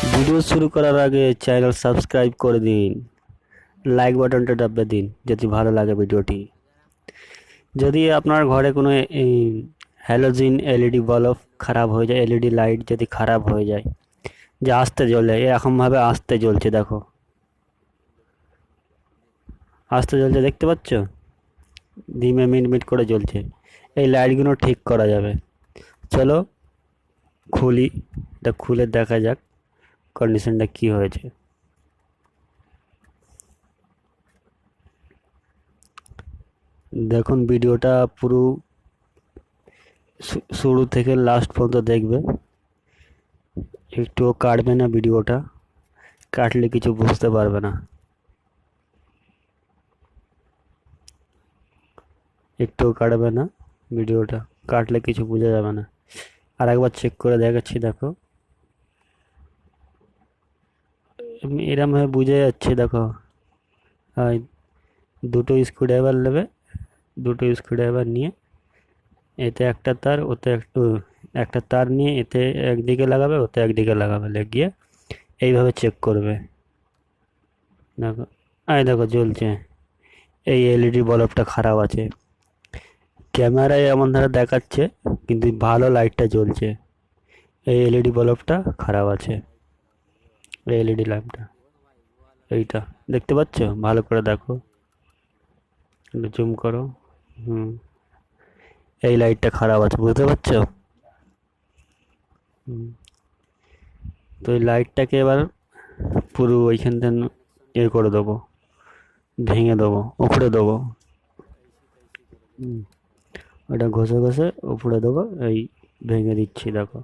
Video শুরু করার আগে চ্যানেল সাবস্ক্রাইব করে দিন, লাইক বাটনটা দাবিয়ে দিন যদি ভালো লাগে ভিডিওটি। যদি আপনার ঘরে কোনো হ্যালোজেন এলইডি বাল্ব খারাপ হয়ে যায়, এলইডি লাইট যদি খারাপ হয়ে যায়, যে আস্তে জ্বলে, এরকমভাবে আস্তে জ্বলছে, দেখো আস্তে জ্বলছে, দেখতে পাচ্ছ? ধিমে মিটমিট করে জ্বলছে। এই লাইটগুলো ঠিক করা যাবে। চলো খুলি, এটা খুলে দেখা যাক কন্ডিশনটা কি হয়েছে। দেখুন ভিডিওটা পুরো শুরু থেকে লাস্ট পর্যন্ত দেখবে, একটুও কাটবে না ভিডিওটা, কাটলে কিছু বুঝতে পারবে না। একটুও কাটবে না ভিডিওটা, কাটলে কিছু বোঝা যাবে না। আর একবার চেক করে দেখাচ্ছি, দেখো এরম ভাবে বুঝে যাচ্ছে। দেখো দুটো স্ক্রুড্রাইভার নেবে, দুটো স্ক্রুড্রাইভার নিয়ে এতে একটা তার, ওতে একটা তার নিয়ে এতে একদিকে লাগাবে, ওতে একদিকে লাগাবে, লাগিয়ে এইভাবে চেক করবে। দেখো দেখো জ্বলছে। এই এলইডি বাল্বটা খারাপ আছে, ক্যামেরায় এমন ধারে দেখাচ্ছে কিন্তু ভালো লাইটটা জ্বলছে। এই এলইডি বাল্বটা খারাপ আছে, এই এলইডি ল্যাম্পটা, এইটা দেখতে পাচ্ছ? ভালো করে দেখো, জুম করো। এই লাইটটা খারাপ আছে, বুঝতে পারছো? তো এই লাইটটাকে এবার পুরো ওইখান থেকে করে দেবো, ভেঙে দেবো, উপড়ে দেবো। ওটা ঘষে ঘষে উপড়ে দেবো, এই ভেঙে দিচ্ছি। দেখো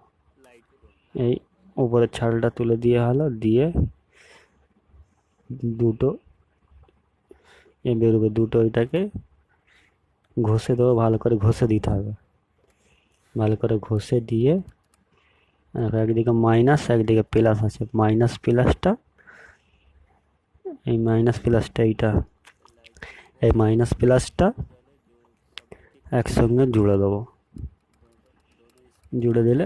এই উপরের ছালটা তুলে দিয়ে হলো, দিয়ে দুটো বেরোবে, দুটো এটাকে ঘষে দেবো, ভালো করে ঘষে দিতে হবে। ভালো করে ঘষে দিয়ে একদিকে মাইনাস, একদিকে প্লাস আছে, মাইনাস প্লাসটা, এই মাইনাস প্লাসটা, এইটা এই মাইনাস প্লাসটা একসঙ্গে জুড়ে দেবো। জুড়ে দিলে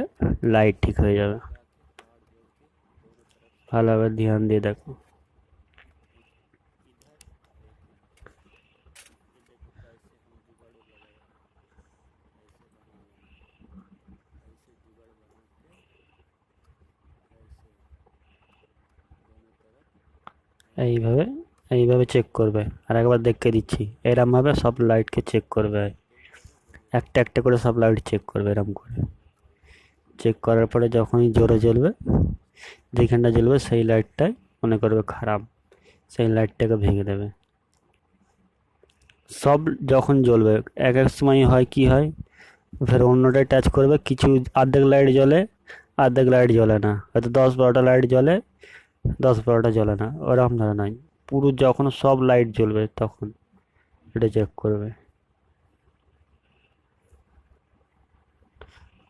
লাইট ঠিক হয়ে যাবে। ভালোভাবে ধ্যান দিয়ে দেখো। এইভাবে এইভাবে চেক করবে। আর একবার দেখে দিচ্ছি, এরমভাবে সব লাইটকে চেক করবে, একটা একটা করে সব লাইট চেক করবে। এরম করে চেক করার পরে যখনই জোরে জ্বলবে, যেখানটা জ্বলবে সেই লাইটটাই মনে করবে খারাপ, সেই লাইটটাকে ভেঙে দেবে। সব যখন জ্বলবে, এক এক সময় হয় কি হয়, ফের অন্যটায় টাচ করবে, কিছু অর্ধেক লাইট জ্বলে, অর্ধেক লাইট জ্বলে না, হয়তো 10-12টা লাইট জ্বলে, 10-12টা জ্বলে না, ওরকম ধরে নয়। পুরো যখন সব লাইট জ্বলবে তখন এটা চেক করবে।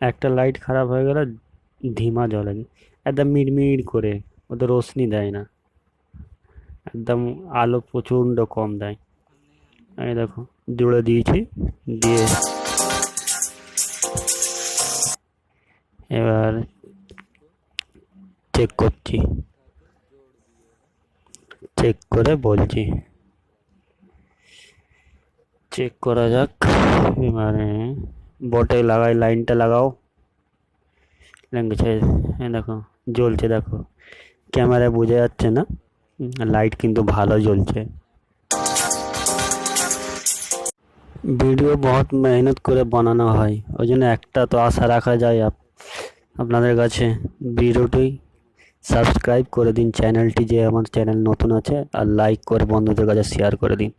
একটা লাইট খারাপ হয়ে গেলে ধিমা জ্বলে, একদম মিড়মিড় করে, ওদের রোশনি দেয় না, একদম আলো প্রচণ্ড কম দেয়। এই দেখো জুড়ে দিয়েছি, দিয়ে এবার চেক করছি, চেক করে বলছি। চেক করা যাক এবারে। বোর্ডে লাগাই, লাইনটা লাগাও, লেগেছে। দেখো জ্বলছে, দেখো ক্যামেরায় বোঝা যাচ্ছে না, লাইট কিন্তু ভালো জ্বলছে। ভিডিও বহুত মেহনত করে বানানো হয়, ওই জন্য একটা তো আশা রাখা যায় আপনাদের কাছে। ভিডিওটি সাবস্ক্রাইব করে দিন চ্যানেলটি, যে আমার চ্যানেল নতুন আছে, আর লাইক করে বন্ধুদের কাছে শেয়ার করে দিন।